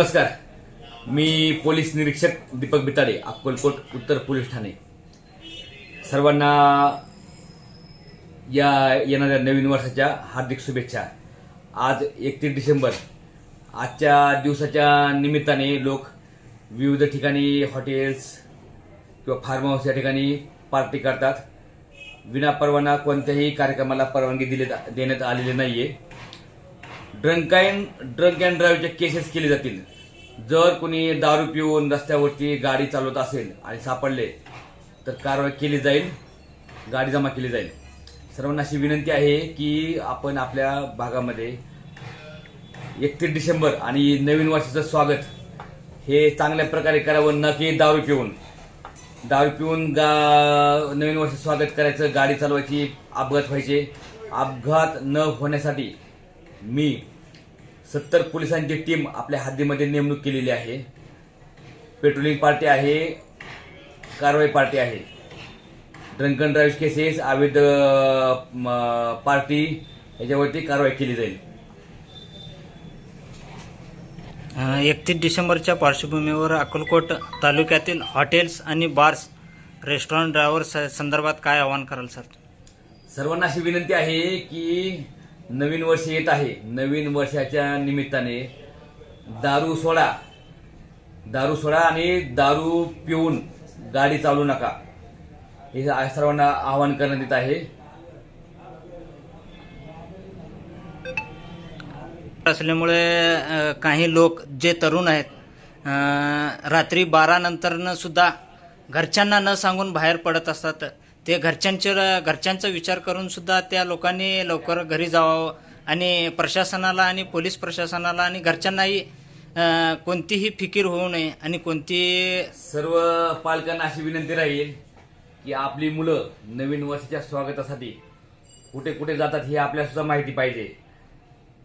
नमस्कार. मी पोलीस निरीक्षक दीपक बिताडे, अक्कलकोट उत्तर पोलीस ठाणे. सर्वांना या येणाऱ्या नवीन वर्षाच्या हार्दिक शुभेच्छा. आज 31 डिसेंबर. आजच्या दिवसाच्या निमित्ताने लोक विविध ठिकाणी हॉटेल्स किंवा फार्म हाऊस या ठिकाणी पार्टी करतात. विनापरवाना कोणत्याही कार्यक्रमाला परवानगी देण्यात आलेली नाहीये. ड्रंक अँड ड्राईव्हच्या केसेस केले जातील. जर कोणी दारू पिऊन रस्त्यावरती गाडी चालवत असेल आणि सापडले तर कारवाई केली जाईल, गाडी जमा केली जाईल. सर्वांना अशी विनंती आहे की आपण आपल्या भागामध्ये 31 डिसेंबर आणि नवीन वर्षाचं स्वागत हे चांगल्या प्रकारे करावं, न की दारू पिऊन नवीन वर्ष स्वागत करायचं, गाडी चालवायची, अपघात व्हायचे. अपघात न होण्यासाठी मी 70 पोलिसांची टीम आपल्या हद्दीमध्ये नेमणूक केलेली आहे. पेट्रोलिंग पार्टी आहे, कारवाई पार्टी आहे. ड्रंक अँड ड्राईव्ह केसेस, अवैध पार्टी याच्यावरती कारवाई केली जाईल. 31 डिसेंबरच्या पार्श्वभूमीवर अक्कलकोट तालुक्यातील हॉटेल्स आणि बार्स, रेस्टॉरंट ड्रायव्हर्स संदर्भात काय आवाहन कराल सर? सर्वांना अशी विनंती आहे की नवीन वर्ष येत आहे. नवीन वर्षाच्या निमित्ताने दारू सोडा आणि दारू पिऊन गाडी चालवू नका, हे सर्वांना आवाहन करण्यात येत आहे. असल्यामुळे काही लोक जे तरुण आहेत रात्री 12 नंतर सुद्धा घरच्यांना न सांगून बाहेर पडत असतात. ते घरच्यांचा विचार करून सुद्धा त्या लोकांनी लवकर घरी जावं आणि प्रशासनाला आणि पोलीस प्रशासनाला आणि घरच्यांनाही कोणतीही फिकीर होऊ नये. आणि सर्व पालकांना अशी विनंती राहील की आपली मुलं नवीन वर्षाच्या स्वागतासाठी कुठे कुठे जातात हे आपल्याला सुद्धा माहिती पाहिजे.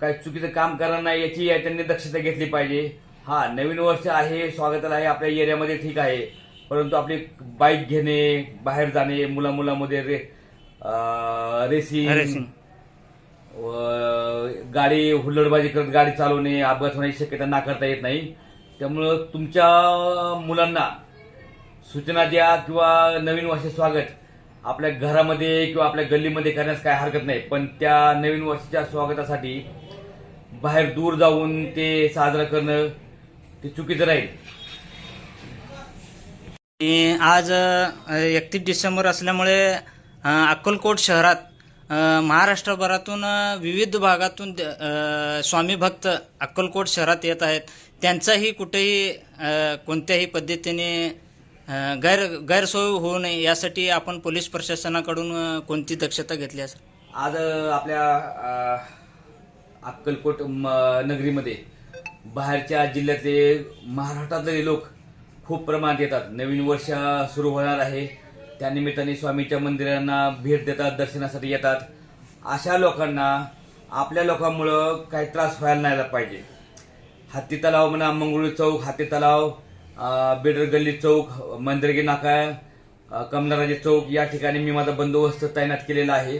काही चुकीचं काम करणार नाही याची त्यांनी दक्षता घेतली पाहिजे. हा, नवीन वर्ष आहे, स्वागताला आहे, आपल्या एरियामध्ये ठीक आहे, परंतु आपली बाईक घेणे, बाहेर जाणे, मुलांमध्ये रेसिंग, गाडी हुल्लडबाजी करत गाडी चालवणे, अपघात होण्याची शक्यता नाकारता येत नाही. त्यामुळं तुमच्या मुलांना सूचना द्या किंवा नवीन वर्ष स्वागत आपल्या घरामध्ये किंवा आपल्या गल्लीमध्ये करण्यास काय हरकत नाही, पण त्या नवीन वर्षाच्या स्वागतासाठी बाहेर दूर जाऊन ते साजरं करणं ते चुकीचं राहील. आज 31 डिसेंबर असल्यामुळे अक्कलकोट शहरात महाराष्ट्रभरातून विविध भागातून स्वामी भक्त अक्कलकोट शहरात येत आहेत. त्यांचाही कुठेही कोणत्याही पद्धतीने गैरसोय होऊ नये यासाठी आपण पोलीस प्रशासनाकडून कोणती दक्षता घेतली असेल? आज आपल्या अक्कलकोट नगरीमध्ये बाहेरच्या जिल्ह्यातले, महाराष्ट्रातले लोक खूप प्रमाणात येतात. नवीन वर्ष सुरू होणार आहे, त्यानिमित्ताने स्वामीच्या मंदिरांना भेट देतात, दर्शनासाठी येतात. अशा लोकांना आपल्या लोकांमुळं काही त्रास व्हायला नाही पाहिजे. हत्ती तलाव म्हणा, मंगरुळी चौक, हत्ती तलाव, बेडर गल्ली चौक, मंदिरगी नाका, कमलाराजे चौक या ठिकाणी मी माझा बंदोबस्त तैनात केलेला आहे.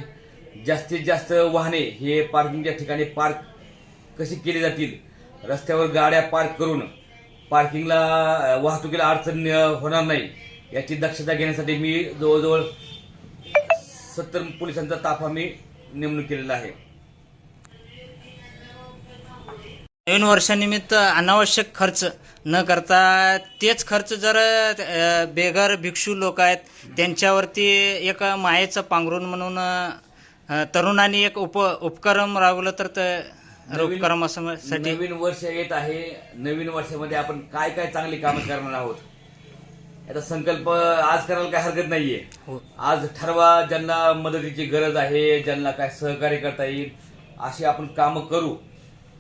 जास्तीत जास्त वाहने हे पार्किंगच्या ठिकाणी पार्क कशी केली जातील, रस्त्यावर गाड्या पार्क करून पार्किंगला वाहतुकीला अडचण होणार नाही याची दक्षता घेण्यासाठी मी जवळजवळ 70 पोलिसांचा ताफा मी नेमणूक केलेला आहे. नवीन वर्षानिमित्त अनावश्यक खर्च न करता तेच खर्च जर बेघर भिक्षू लोक आहेत त्यांच्यावरती एक मायेचं पांघरून म्हणून तरुणांनी एक उपक्रम राबवलं तर उपक्रमासाठी नवीन वर्ष येत आहे. नवीन वर्षामध्ये आपण काय काय चांगली कामं करणार आहोत याचा संकल्प आज करायला काही हरकत नाहीये. आज ठरवा, ज्यांना मदतीची गरज आहे, ज्यांना काय सहकार्य करता येईल अशी आपण कामं करू.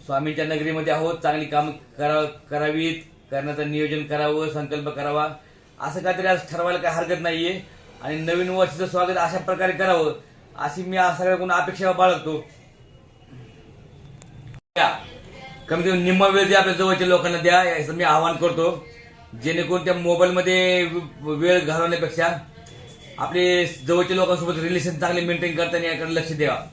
स्वामींच्या नगरीमध्ये आहोत, चांगली कामं करावीत, करण्याचं नियोजन करावं, संकल्प करावा, असं काहीतरी आज ठरवायला काही हरकत नाहीये. आणि नवीन वर्षाचं स्वागत अशा प्रकारे करावं अशी मी सगळ्याकडून अपेक्षा बाळगतो. कमीत कमी निम्मा वेळ द्या आपल्या जवळच्या लोकांना द्या, याचं मी आवाहन करतो. जेणेकरून त्या मोबाईलमध्ये वेळ घालवण्यापेक्षा आपले जवळच्या लोकांसोबत रिलेशन चांगले मेंटेन करताना याकडे लक्ष द्यावा.